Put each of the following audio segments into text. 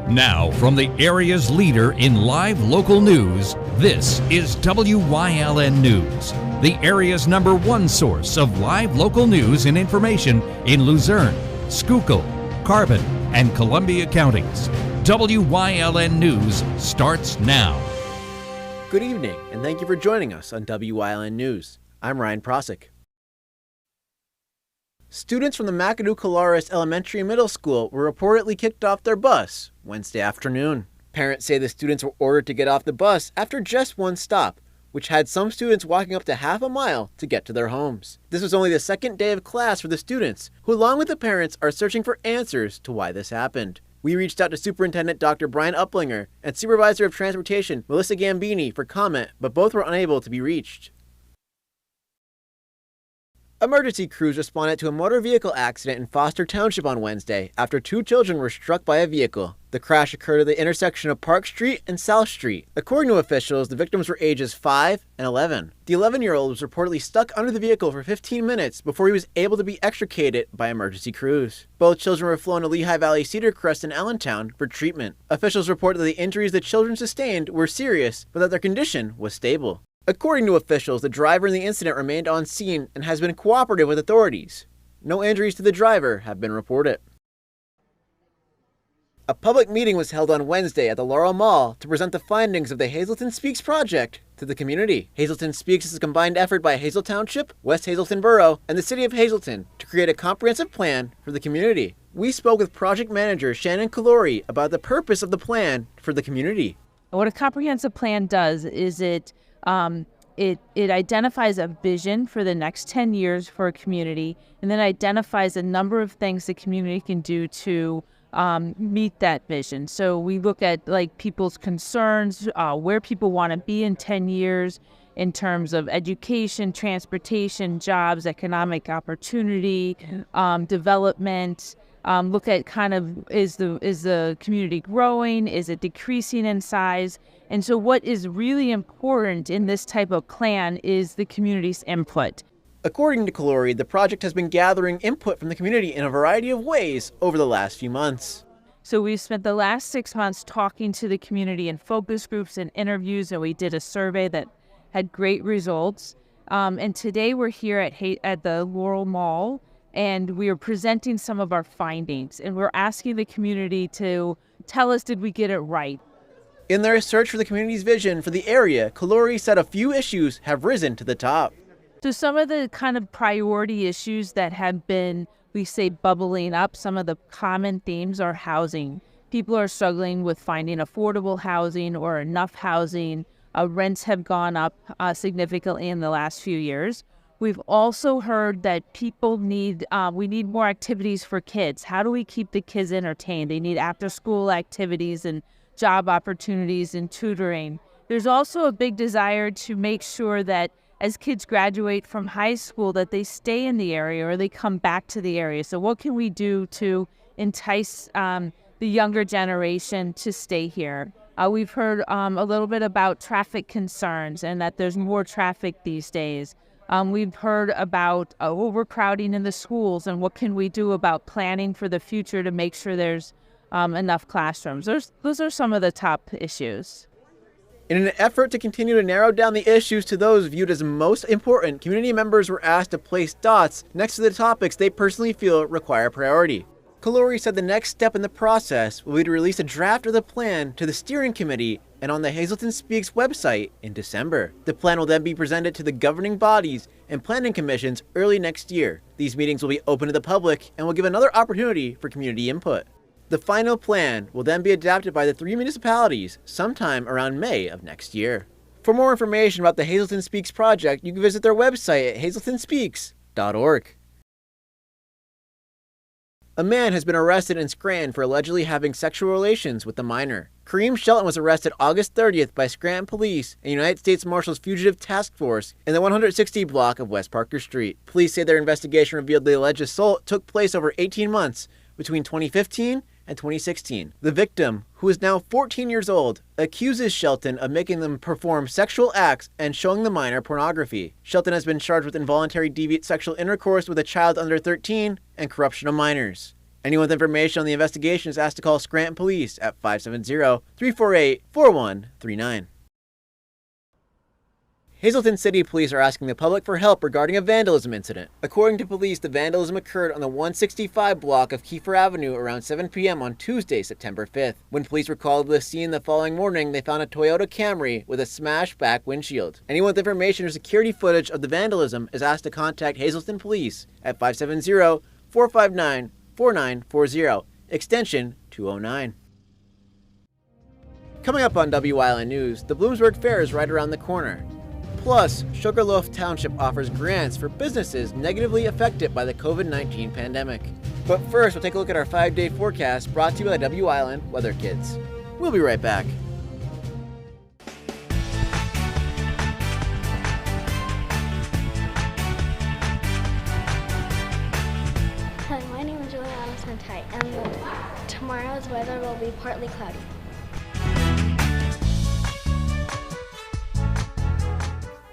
Now, from the area's leader in live local news, this is Wyln News, the area's #1 source of live local news and information in Luzerne, Schuylkill, Carbon, and Columbia counties. Wyln News starts now. Good evening, and thank you for joining us on Wyln News. I'm Ryan Prosick. Students from the McAdoo-Colares Elementary and Middle School were reportedly kicked off their bus Wednesday afternoon. Parents say the students were ordered to get off the bus after just one stop, which had some students walking up to half a mile to get to their homes. This was only the second day of class for the students, who along with the parents are searching for answers to why this happened. We reached out to Superintendent Dr. Brian Uplinger and Supervisor of Transportation Melissa Gambini for comment, but both were unable to be reached. Emergency crews responded to a motor vehicle accident in Foster Township on Wednesday after 2 children were struck by a vehicle. The crash occurred at the intersection of Park Street and South Street. According to officials, the victims were ages 5 and 11. The 11-year-old was reportedly stuck under the vehicle for 15 minutes before he was able to be extricated by emergency crews. Both children were flown to Lehigh Valley Cedar Crest in Allentown for treatment. Officials reported that the injuries the children sustained were serious, but that their condition was stable. According to officials, the driver in the incident remained on scene and has been cooperative with authorities. No injuries to the driver have been reported. A public meeting was held on Wednesday at the Laurel Mall to present the findings of the Hazleton Speaks project to the community. Hazleton Speaks is a combined effort by Hazel Township, West Hazleton Borough, and the City of Hazleton to create a comprehensive plan for the community. We spoke with project manager Shannon Kalori about the purpose of the plan for the community. What a comprehensive plan does is it identifies a vision for the next 10 years for a community, and then identifies a number of things the community can do to meet that vision. So we look at people's concerns, where people want to be in 10 years in terms of education, transportation, jobs, economic opportunity, development. Look at is the community growing? Is it decreasing in size? And so what is really important in this type of plan is the community's input. According to Kalori, the project has been gathering input from the community in a variety of ways over the last few months. So we've spent the last 6 months talking to the community in focus groups and interviews, and we did a survey that had great results. And today we're here at the Laurel Mall, and we are presenting some of our findings, and we're asking the community to tell us, did we get it right? In their search for the community's vision for the area, Kalori said a few issues have risen to the top. So some of the kind of priority issues that have been, we say, bubbling up, some of the common themes are housing. People are struggling with finding affordable housing or enough housing. Rents have gone up significantly in the last few years. We've also heard that we need more activities for kids. How do we keep the kids entertained? They need after-school activities and job opportunities and tutoring. There's also a big desire to make sure that as kids graduate from high school that they stay in the area or they come back to the area. So what can we do to entice the younger generation to stay here? We've heard a little bit about traffic concerns and that there's more traffic these days. We've heard about overcrowding in the schools and what can we do about planning for the future to make sure there's enough classrooms. Those are some of the top issues. In an effort to continue to narrow down the issues to those viewed as most important, community members were asked to place dots next to the topics they personally feel require priority. Kalori said the next step in the process will be to release a draft of the plan to the steering committee and on the Hazleton Speaks website in December. The plan will then be presented to the governing bodies and planning commissions early next year. These meetings will be open to the public and will give another opportunity for community input. The final plan will then be adopted by the 3 municipalities sometime around May of next year. For more information about the Hazleton Speaks project, you can visit their website at hazletonspeaks.org. A man has been arrested in Scranton for allegedly having sexual relations with a minor. Kareem Shelton was arrested August 30th by Scranton Police and United States Marshals Fugitive Task Force in the 160 block of West Parker Street. Police say their investigation revealed the alleged assault took place over 18 months between 2015 and 2016. The victim, who is now 14 years old, accuses Shelton of making them perform sexual acts and showing the minor pornography. Shelton has been charged with involuntary deviant sexual intercourse with a child under 13 and corruption of minors. Anyone with information on the investigation is asked to call Scranton Police at 570-348-4139. Hazleton City Police are asking the public for help regarding a vandalism incident. According to police, the vandalism occurred on the 165 block of Kiefer Avenue around 7 p.m. on Tuesday, September 5th. When police were called to the scene the following morning, they found a Toyota Camry with a smashed back windshield. Anyone with information or security footage of the vandalism is asked to contact Hazleton Police at 570-459-4940, extension 209. Coming up on WYLN News, the Bloomsburg Fair is right around the corner. Plus, Sugarloaf Township offers grants for businesses negatively affected by the COVID-19 pandemic. But first, we'll take a look at our 5-day forecast brought to you by Wyln Weather Kids. We'll be right back. Hi, my name is Juliana Santai, and tomorrow's weather will be partly cloudy.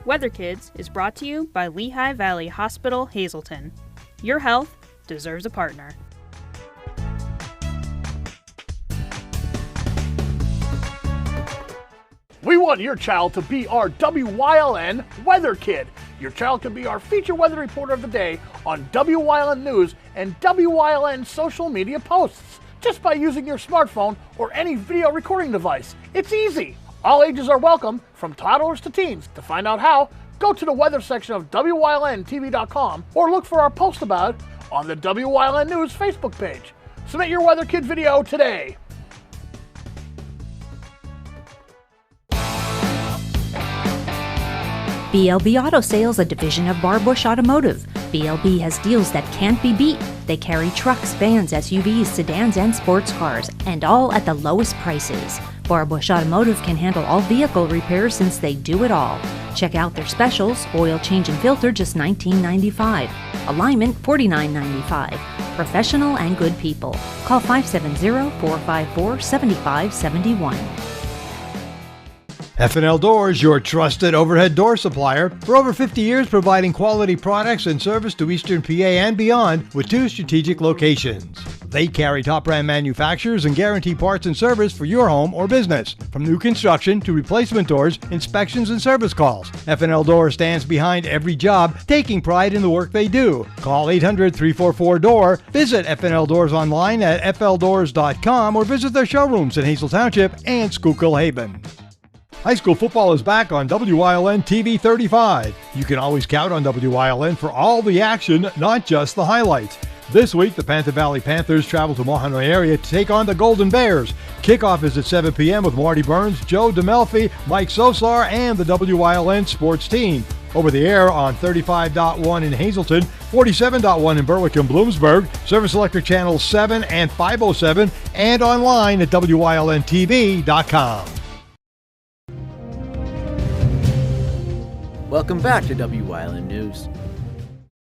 Weather Kids is brought to you by Lehigh Valley Hospital, Hazleton. Your health deserves a partner. We want your child to be our WYLN Weather Kid. Your child can be our feature weather reporter of the day on WYLN News and WYLN social media posts just by using your smartphone or any video recording device. It's easy. All ages are welcome, from toddlers to teens. To find out how, go to the weather section of WYLNTV.com or look for our post about it on the WYLN News Facebook page. Submit your Weather Kid video today. BLB Auto Sales, a division of Barbush Automotive. BLB has deals that can't be beat. They carry trucks, vans, SUVs, sedans, and sports cars, and all at the lowest prices. Barbush Automotive can handle all vehicle repairs since they do it all. Check out their specials: oil change and filter, just $19.95. Alignment, $49.95. Professional and good people. Call 570-454-7571. F&L Doors, your trusted overhead door supplier. For over 50 years, providing quality products and service to Eastern PA and beyond with 2 strategic locations. They carry top brand manufacturers and guarantee parts and service for your home or business. From new construction to replacement doors, inspections and service calls. F&L Doors stands behind every job, taking pride in the work they do. Call 800-344-DOOR. Visit F&L Doors online at fldoors.com or visit their showrooms in Hazel Township and Schuylkill Haven. High school football is back on WYLN TV 35. You can always count on WYLN for all the action, not just the highlights. This week, the Panther Valley Panthers travel to Mohanoy area to take on the Golden Bears. Kickoff is at 7 p.m. with Marty Burns, Joe DeMelfi, Mike Sosar, and the WYLN sports team. Over the air on 35.1 in Hazleton, 47.1 in Berwick and Bloomsburg, Service Electric Channels 7 and 507, and online at WYLNTV.com. Welcome back to WYLN News.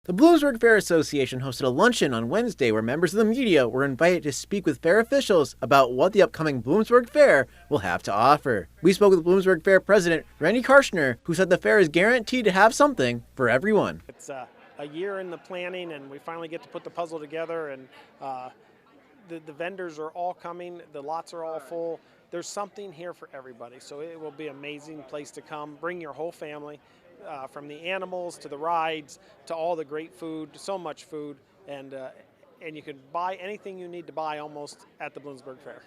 The Bloomsburg Fair Association hosted a luncheon on Wednesday where members of the media were invited to speak with fair officials about what the upcoming Bloomsburg Fair will have to offer. We spoke with Bloomsburg Fair President Randy Karshner, who said the fair is guaranteed to have something for everyone. It's a year in the planning, and we finally get to put the puzzle together, and the vendors are all coming, the lots are all full. There's something here for everybody, so it will be an amazing place to come. Bring your whole family. From the animals to the rides to all the great food, so much food, and you can buy anything you need to buy almost at the Bloomsburg Fair.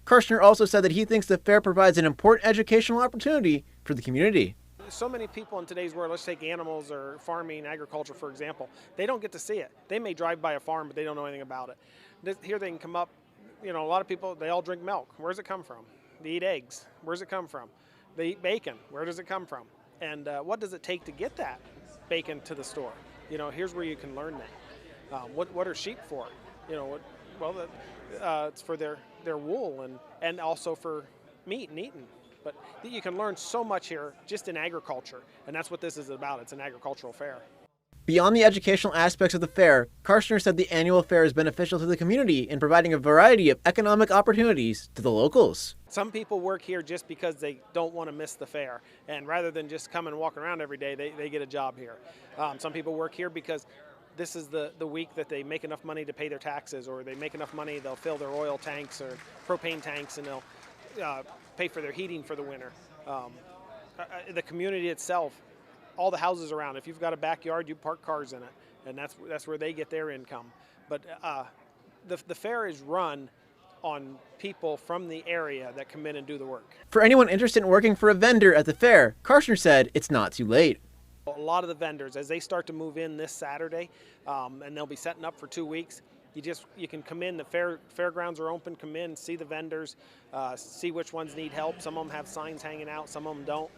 Karshner also said that he thinks the fair provides an important educational opportunity for the community. So many people in today's world, let's take animals or farming, agriculture, for example, they don't get to see it. They may drive by a farm, but they don't know anything about it. Here they can come up, a lot of people, they all drink milk. Where does it come from? They eat eggs. Where does it come from? They eat bacon. Where does it come from? And what does it take to get that bacon to the store? Here's where you can learn that. What are sheep for? It's for their wool and also for meat and eating. But you can learn so much here just in agriculture, and that's what this is about. It's an agricultural fair. Beyond the educational aspects of the fair, Karshner said the annual fair is beneficial to the community in providing a variety of economic opportunities to the locals. Some people work here just because they don't want to miss the fair, and rather than just come and walk around every day, they get a job here. Some people work here because this is the week that they make enough money to pay their taxes, or they make enough money they'll fill their oil tanks or propane tanks, and they'll pay for their heating for the winter. The community itself, all the houses around, if you've got a backyard, you park cars in it, and that's where they get their income. But the fair is run on people from the area that come in and do the work. For anyone interested in working for a vendor at the fair, Karshner said it's not too late. A lot of the vendors, as they start to move in this Saturday, and they'll be setting up for 2 weeks, you can come in, the fairgrounds are open, come in, see the vendors, see which ones need help. Some of them have signs hanging out, some of them don't.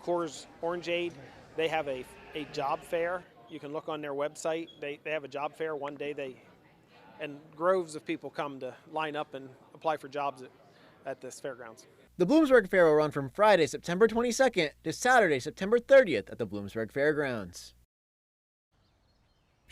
Coors Orangeade, they have a job fair. You can look on their website. They have a job fair one day. And groves of people come to line up and apply for jobs at this fairgrounds. The Bloomsburg Fair will run from Friday, September 22nd to Saturday, September 30th at the Bloomsburg Fairgrounds.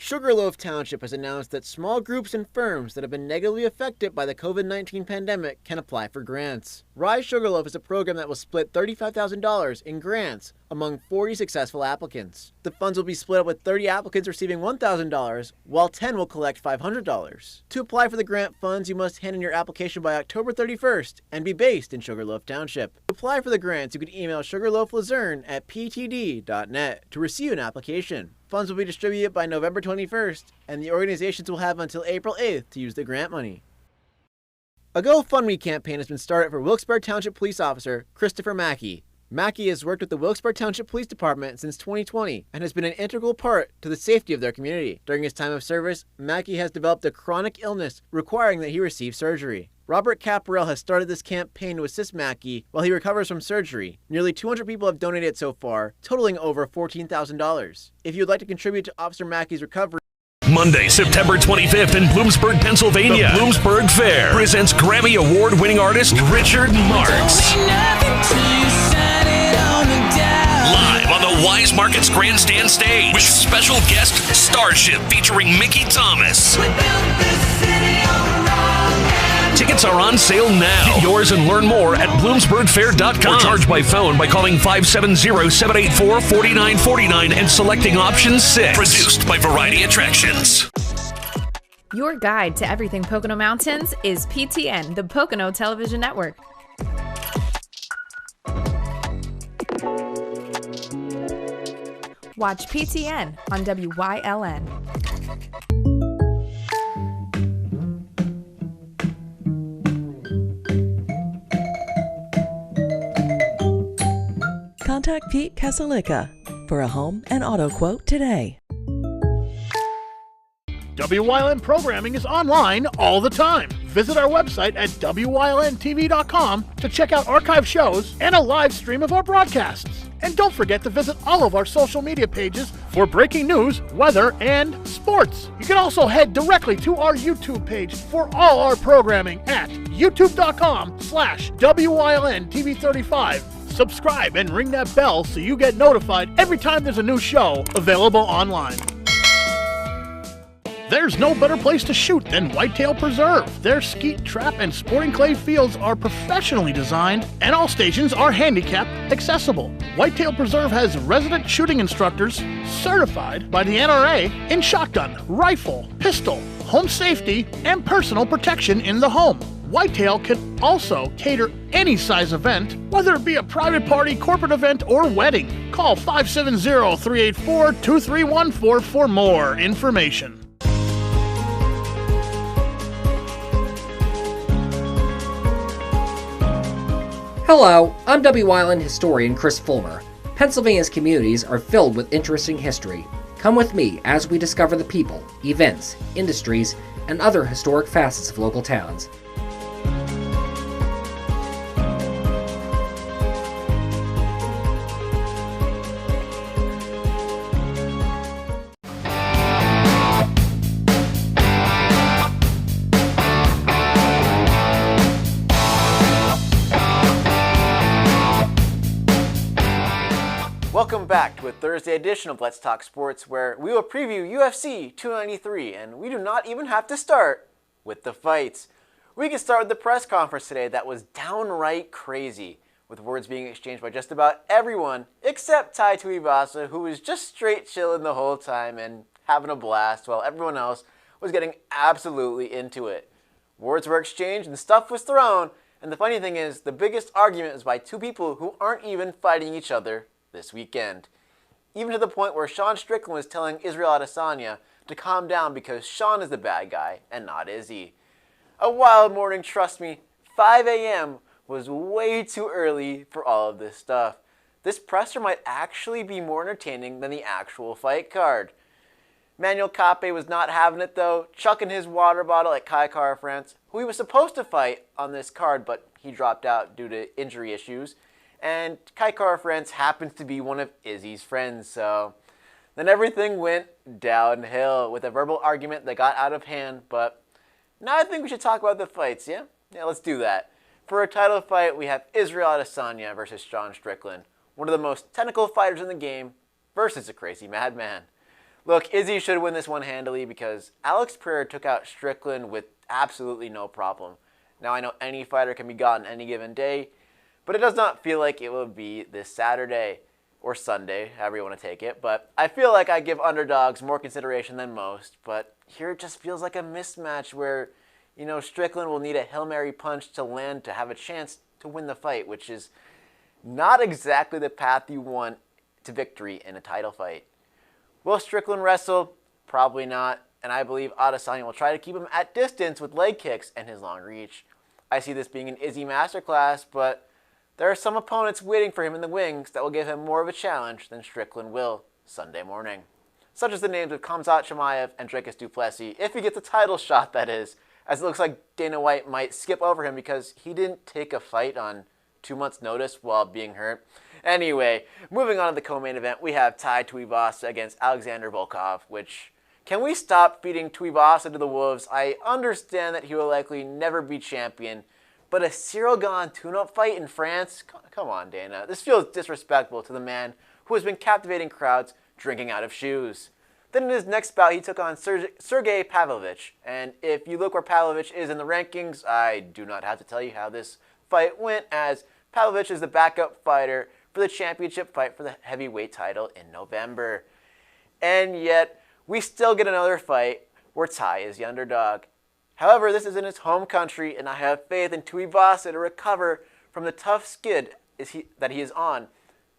Sugarloaf Township has announced that small groups and firms that have been negatively affected by the COVID-19 pandemic can apply for grants. Rise Sugarloaf is a program that will split $35,000 in grants among 40 successful applicants. The funds will be split up with 30 applicants receiving $1,000, while 10 will collect $500. To apply for the grant funds, you must hand in your application by October 31st and be based in Sugarloaf Township. To apply for the grants, you can email sugarloafluzerne@ptd.net to receive an application. Funds will be distributed by November 21st, and the organizations will have until April 8th to use the grant money. A GoFundMe campaign has been started for Wilkes-Barre Township Police Officer Christopher Mackey. Mackey has worked with the Wilkes-Barre Township Police Department since 2020 and has been an integral part to the safety of their community. During his time of service, Mackey has developed a chronic illness requiring that he receive surgery. Robert Caparel has started this campaign to assist Mackey while he recovers from surgery. Nearly 200 people have donated so far, totaling over $14,000. If you would like to contribute to Officer Mackey's recovery, Monday, September 25th in Bloomsburg, Pennsylvania, the Bloomsburg Fair presents Grammy Award-winning artist Richard Marx. Live on the Wise Markets Grandstand stage with special guest Starship featuring Mickey Thomas. Tickets are on sale now. Get yours and learn more at bloomsburgfair.com. Or charge by phone by calling 570-784-4949 and selecting option 6. Produced by Variety Attractions. Your guide to everything Pocono Mountains is PTN, the Pocono Television Network. Watch PTN on WYLN. Contact Pete Casalica for a home and auto quote today. WYLN programming is online all the time. Visit our website at WYLNTV.com to check out archive shows and a live stream of our broadcasts. And don't forget to visit all of our social media pages for breaking news, weather, and sports. You can also head directly to our YouTube page for all our programming at youtube.com/WYLNTV35. Subscribe and ring that bell so you get notified every time there's a new show available online. There's no better place to shoot than Whitetail Preserve. Their skeet, trap, and sporting clay fields are professionally designed, and all stations are handicap accessible. Whitetail Preserve has resident shooting instructors certified by the NRA in shotgun, rifle, pistol, home safety, and personal protection in the home. Whitetail can also cater any size event, whether it be a private party, corporate event, or wedding. Call 570-384-2314 for more information. Hello, I'm WYLN historian Chris Fulmer. Pennsylvania's communities are filled with interesting history. Come with me as we discover the people, events, industries, and other historic facets of local towns. welcome back to a Thursday edition of Let's Talk Sports, where we will preview UFC 293, and we do not even have to start with the fights. We can start with the press conference today that was downright crazy, with words being exchanged by just about everyone except Tai Tuivasa, who was just straight chilling the whole time and having a blast while everyone else was getting absolutely into it. Words were exchanged and stuff was thrown, and the funny thing is, the biggest argument was by two people who aren't even fighting each other this weekend. Even to the point where Sean Strickland was telling Israel Adesanya to calm down because Sean is the bad guy and not Izzy. A wild morning, trust me. 5 a.m. was way too early for all of this stuff. This presser might actually be more entertaining than the actual fight card. Manuel Cape was not having it though, chucking his water bottle at Kai Kara-France, who he was supposed to fight on this card, but he dropped out due to injury issues. And Kai Kara-France happens to be one of Izzy's friends, so then everything went downhill with a verbal argument that got out of hand. But now I think we should talk about the fights, yeah? Yeah, let's do that. For a title fight, we have Israel Adesanya versus Sean Strickland, one of the most technical fighters in the game versus a crazy madman. Look, Izzy should win this one handily because Alex Pereira took out Strickland with absolutely no problem. Now I know any fighter can be gotten any given day, but it does not feel like it will be this Saturday or Sunday, however you want to take it. But I feel like I give underdogs more consideration than most, but here it just feels like a mismatch where, you know, Strickland will need a Hail Mary punch to land to have a chance to win the fight, which is not exactly the path you want to victory in a title fight. Will Strickland wrestle? Probably not, and I believe Adesanya will try to keep him at distance with leg kicks and his long reach. I see this being an Izzy masterclass, but there are some opponents waiting for him in the wings that will give him more of a challenge than Strickland will Sunday morning, such as the names of Khamzat Chimaev and Dricus du Plessis, if he gets a title shot, that is, as it looks like Dana White might skip over him because he didn't take a fight on 2 months' notice while being hurt. Anyway, moving on to the co-main event, we have Tai Tuivasa against Alexander Volkov, which, can we stop feeding Tuivasa to the wolves? I understand that he will likely never be champion, but a Cyril Gane tune-up fight in France? Come on, Dana. This feels disrespectful to the man who has been captivating crowds drinking out of shoes. Then in his next bout, he took on Sergey Pavlovich, and if you look where Pavlovich is in the rankings, I do not have to tell you how this fight went, as Pavlovich is the backup fighter for the championship fight for the heavyweight title in November. And yet, we still get another fight where Tai is the underdog. However, this is in his home country, and I have faith in Tuivasa to recover from the tough skid that he is on.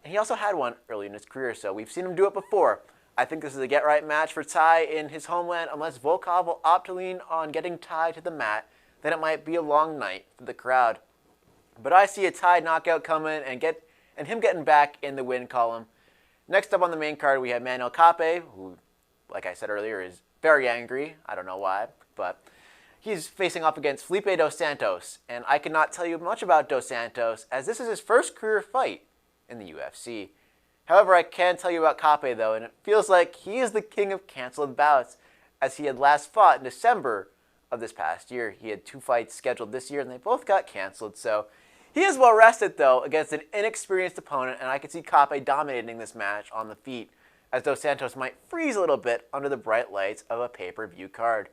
And he also had one early in his career, so we've seen him do it before. I think this is a get-right match for Tai in his homeland. Unless Volkov will opt to lean on getting Tai to the mat, then it might be a long night for the crowd. But I see a Tai knockout coming and him getting back in the win column. Next up on the main card, we have Manuel Cape, who, like I said earlier, is very angry. I don't know why, but he's facing off against Felipe Dos Santos. And I cannot tell you much about Dos Santos, as this is his first career fight in the UFC. However, I can tell you about Cape, though, and it feels like he is the king of canceled bouts, as he had last fought in December of this past year. He had 2 fights scheduled this year, and they both got canceled, so he is well rested, though, against an inexperienced opponent, and I can see Cape dominating this match on the feet, as Dos Santos might freeze a little bit under the bright lights of a pay-per-view card.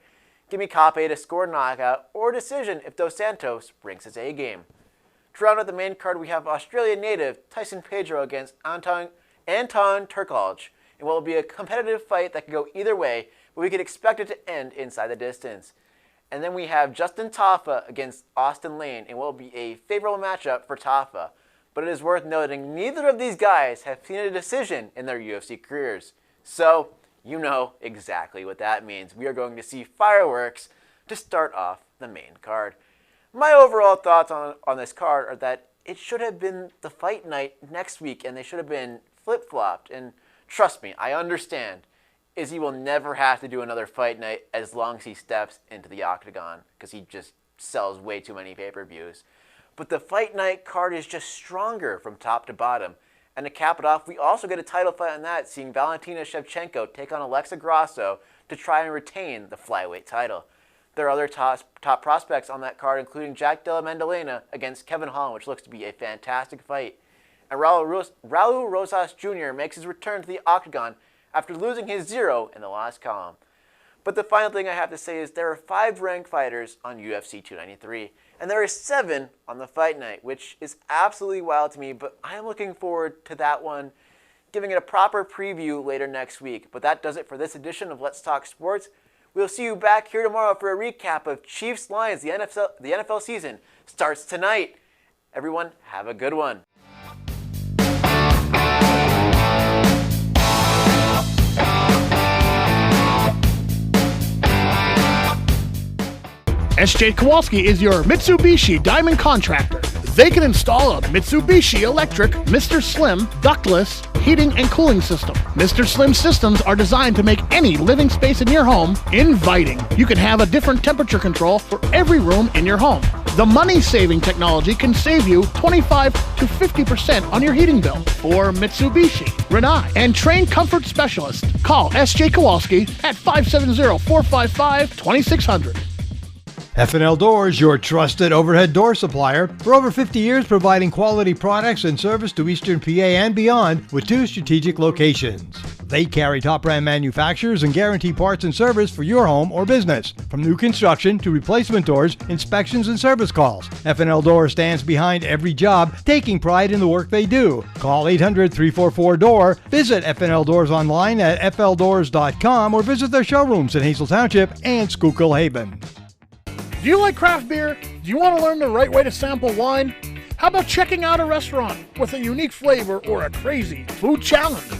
Give me Cape to score a knockout or a decision if Dos Santos brings his A-game. To round out the main card, we have Australian native Tyson Pedro against Anton Turkalj in what will be a competitive fight that could go either way, but we could expect it to end inside the distance. And then we have Justin Tafa against Austin Lane in what will be a favorable matchup for Tafa. But it is worth noting neither of these guys have seen a decision in their UFC careers. So, you know exactly what that means. We are going to see fireworks to start off the main card. My overall thoughts on this card are that it should have been the fight night next week, and they should have been flip-flopped. And trust me, I understand. Izzy will never have to do another fight night as long as he steps into the octagon, because he just sells way too many pay-per-views. But the fight night card is just stronger from top to bottom. And to cap it off, we also get a title fight on that, seeing Valentina Shevchenko take on Alexa Grasso to try and retain the flyweight title. There are other top prospects on that card, including Jack Della Maddalena against Kevin Holland, which looks to be a fantastic fight. And Raul Rosas Jr. makes his return to the octagon after losing his 0 in the last column. But the final thing I have to say is there are 5 ranked fighters on UFC 293, and there are 7 on the fight night, which is absolutely wild to me, but I am looking forward to that one giving it a proper preview later next week. But that does it for this edition of Let's Talk Sports. We'll see you back here tomorrow for a recap of Chiefs-Lions. The NFL season starts tonight. Everyone, have a good one. SJ Kowalski is your Mitsubishi Diamond Contractor. They can install a Mitsubishi electric Mr. Slim ductless heating and cooling system. Mr. Slim systems are designed to make any living space in your home inviting. You can have a different temperature control for every room in your home. The money-saving technology can save you 25 to 50% on your heating bill. For Mitsubishi, Rinnai, and trained comfort specialists, call SJ Kowalski at 570-455-2600. F&L Doors, your trusted overhead door supplier. For over 50 years providing quality products and service to Eastern PA and beyond with 2 strategic locations. They carry top brand manufacturers and guarantee parts and service for your home or business. From new construction to replacement doors, inspections and service calls. F&L Doors stands behind every job, taking pride in the work they do. Call 800-344-DOOR. Visit F&L Doors online at fldoors.com or visit their showrooms in Hazel Township and Schuylkill Haven. Do you like craft beer? Do you want to learn the right way to sample wine? How about checking out a restaurant with a unique flavor or a crazy food challenge?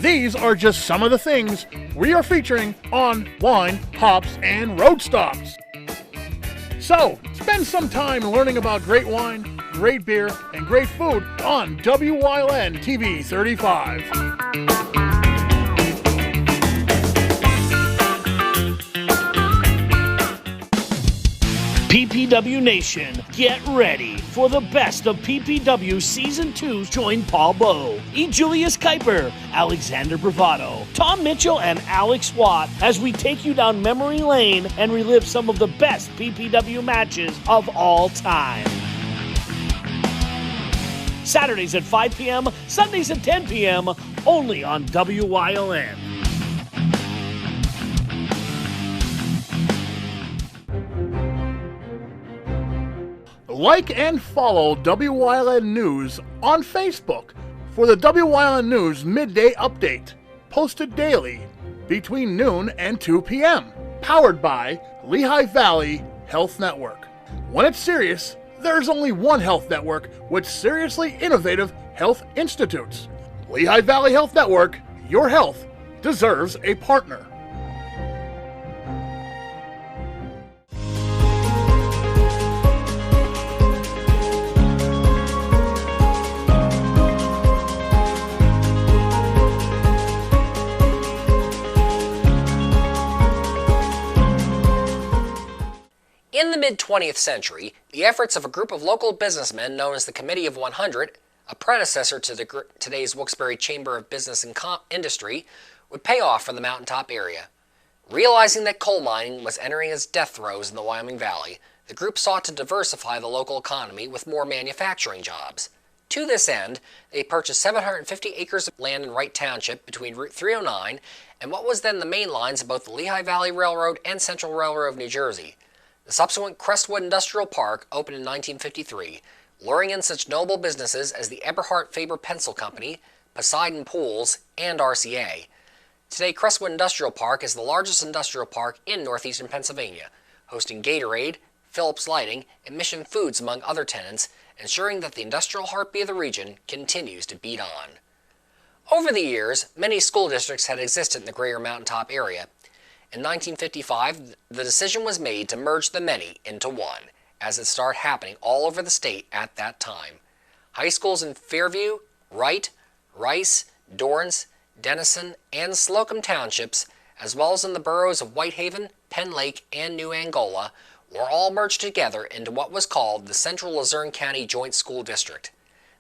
These are just some of the things we are featuring on Wine, Hops, and Road Stops. So, spend some time learning about great wine, great beer, and great food on WYLN TV 35. PPW Nation, get ready for the best of PPW Season 2. Join Paul Bowe, E. Julius Kuiper, Alexander Bravado, Tom Mitchell, and Alex Watt as we take you down memory lane and relive some of the best PPW matches of all time. Saturdays at 5 p.m., Sundays at 10 p.m., only on WYLN. Like and follow WYLN News on Facebook for the WYLN News Midday Update, posted daily between noon and 2 p.m., powered by Lehigh Valley Health Network. When it's serious, there's only one health network with seriously innovative health institutes. Lehigh Valley Health Network, your health deserves a partner. In the mid-20th century, the efforts of a group of local businessmen known as the Committee of 100, a predecessor to today's Wilkes-Barre Chamber of Business and Industry, would pay off for the mountaintop area. Realizing that coal mining was entering its death throes in the Wyoming Valley, the group sought to diversify the local economy with more manufacturing jobs. To this end, they purchased 750 acres of land in Wright Township between Route 309 and what was then the main lines of both the Lehigh Valley Railroad and Central Railroad of New Jersey. The subsequent Crestwood Industrial Park opened in 1953, luring in such notable businesses as the Eberhard Faber Pencil Company, Poseidon Pools, and RCA. Today, Crestwood Industrial Park is the largest industrial park in northeastern Pennsylvania, hosting Gatorade, Phillips Lighting, and Mission Foods among other tenants, ensuring that the industrial heartbeat of the region continues to beat on. Over the years, many school districts had existed in the greater mountaintop area. In 1955, the decision was made to merge the many into one, as it started happening all over the state at that time. High schools in Fairview, Wright, Rice, Dorrance, Denison, and Slocum Townships, as well as in the boroughs of Whitehaven, Penn Lake, and New Angola, were all merged together into what was called the Central Luzerne County Joint School District.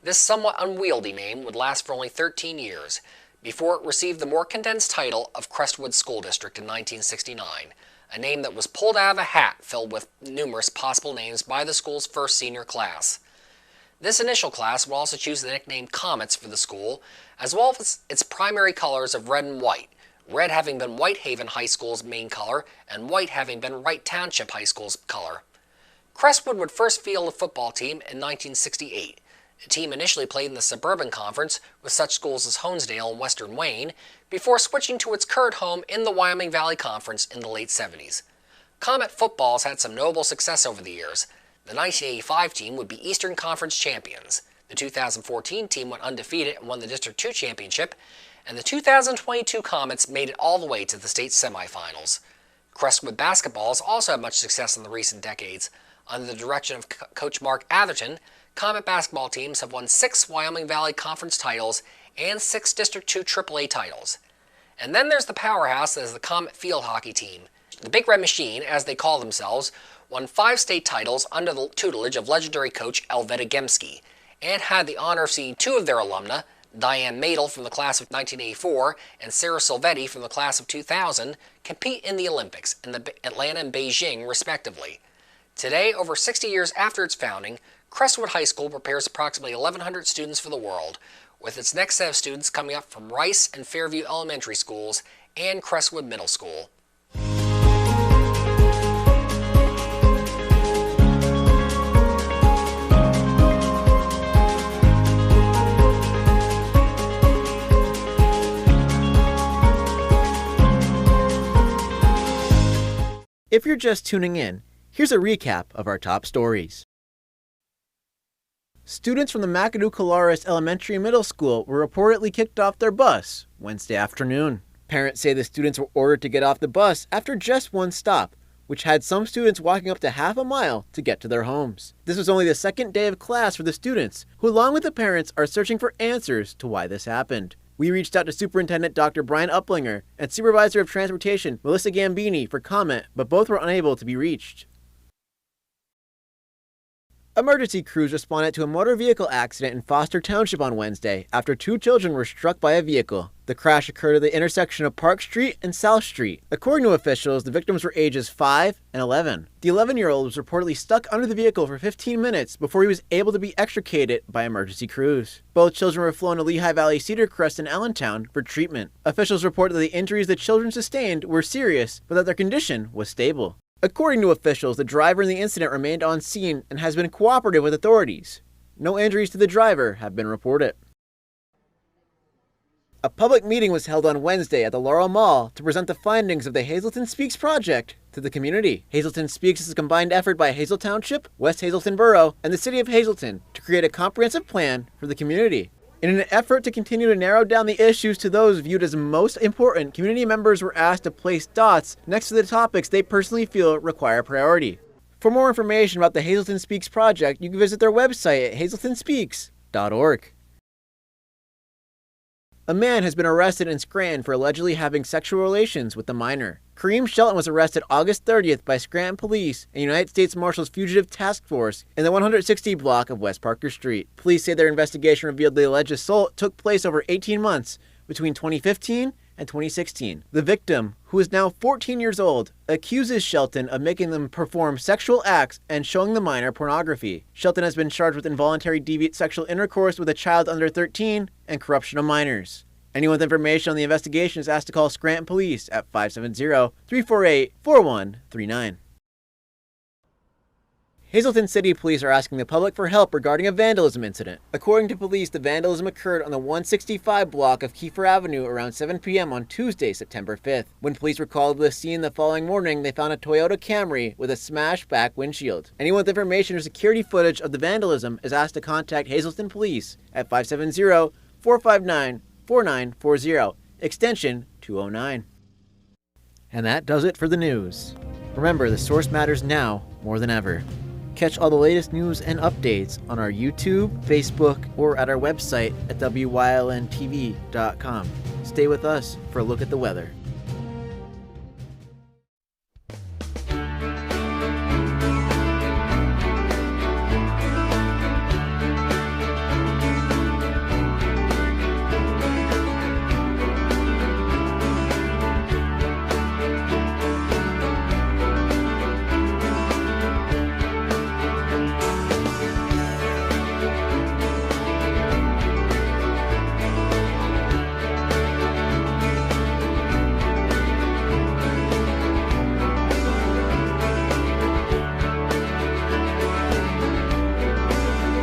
This somewhat unwieldy name would last for only 13 years, before it received the more condensed title of Crestwood School District in 1969, a name that was pulled out of a hat filled with numerous possible names by the school's first senior class. This initial class would also choose the nickname Comets for the school, as well as its primary colors of red and white, red having been Whitehaven High School's main color, and white having been Wright Township High School's color. Crestwood would first field a football team in 1968, The team initially played in the Suburban Conference with such schools as Honesdale and Western Wayne, before switching to its current home in the Wyoming Valley Conference in the late 70s. Comet football has had some notable success over the years. The 1985 team would be Eastern Conference champions. The 2014 team went undefeated and won the District 2 championship, and the 2022 Comets made it all the way to the state semifinals. Crestwood basketball has also had much success in the recent decades. Under the direction of Coach Mark Atherton, Comet basketball teams have won 6 Wyoming Valley Conference titles and 6 District 2 AAA titles. And then there's the powerhouse that is the Comet field hockey team. The Big Red Machine, as they call themselves, won 5 state titles under the tutelage of legendary coach Elveda Gemski, and had the honor of seeing 2 of their alumna, Diane Madel from the class of 1984 and Sarah Silvetti from the class of 2000, compete in the Olympics in Atlanta and Beijing, respectively. Today, over 60 years after its founding, Crestwood High School prepares approximately 1,100 students for the world, with its next set of students coming up from Rice and Fairview Elementary Schools and Crestwood Middle School. If you're just tuning in, here's a recap of our top stories. Students from the McAdoo Colares Elementary and Middle School were reportedly kicked off their bus Wednesday afternoon. Parents say the students were ordered to get off the bus after just one stop, which had some students walking up to half a mile to get to their homes. This was only the second day of class for the students, who along with the parents are searching for answers to why this happened. We reached out to Superintendent Dr. Brian Uplinger and Supervisor of Transportation Melissa Gambini for comment, but both were unable to be reached. Emergency crews responded to a motor vehicle accident in Foster Township on Wednesday after 2 children were struck by a vehicle. The crash occurred at the intersection of Park Street and South Street. According to officials, the victims were ages 5 and 11. The 11-year-old was reportedly stuck under the vehicle for 15 minutes before he was able to be extricated by emergency crews. Both children were flown to Lehigh Valley Cedar Crest in Allentown for treatment. Officials reported that the injuries the children sustained were serious, but that their condition was stable. According to officials, the driver in the incident remained on scene and has been cooperative with authorities. No injuries to the driver have been reported. A public meeting was held on Wednesday at the Laurel Mall to present the findings of the Hazelton Speaks project to the community. Hazelton Speaks is a combined effort by Hazel Township, West Hazelton Borough, and the City of Hazelton to create a comprehensive plan for the community. In an effort to continue to narrow down the issues to those viewed as most important, community members were asked to place dots next to the topics they personally feel require priority. For more information about the Hazelton Speaks project, you can visit their website at hazeltonspeaks.org. A man has been arrested in Scranton for allegedly having sexual relations with a minor. Kareem Shelton was arrested August 30th by Scranton Police and United States Marshals Fugitive Task Force in the 160 block of West Parker Street. Police say their investigation revealed the alleged assault took place over 18 months between 2015 and 2016. The victim, who is now 14 years old, accuses Shelton of making them perform sexual acts and showing the minor pornography. Shelton has been charged with involuntary deviant sexual intercourse with a child under 13 and corruption of minors. Anyone with information on the investigation is asked to call Scranton Police at 570-348-4139. Hazelton City Police are asking the public for help regarding a vandalism incident. According to police, the vandalism occurred on the 165 block of Kiefer Avenue around 7 p.m. on Tuesday, September 5th. When police were called to the scene the following morning, they found a Toyota Camry with a smashed back windshield. Anyone with information or security footage of the vandalism is asked to contact Hazelton Police at 570-459-4940, extension 209. And that does it for the news. Remember, the source matters now more than ever. Catch all the latest news and updates on our YouTube, Facebook, or at our website at wylntv.com. Stay with us for a look at the weather.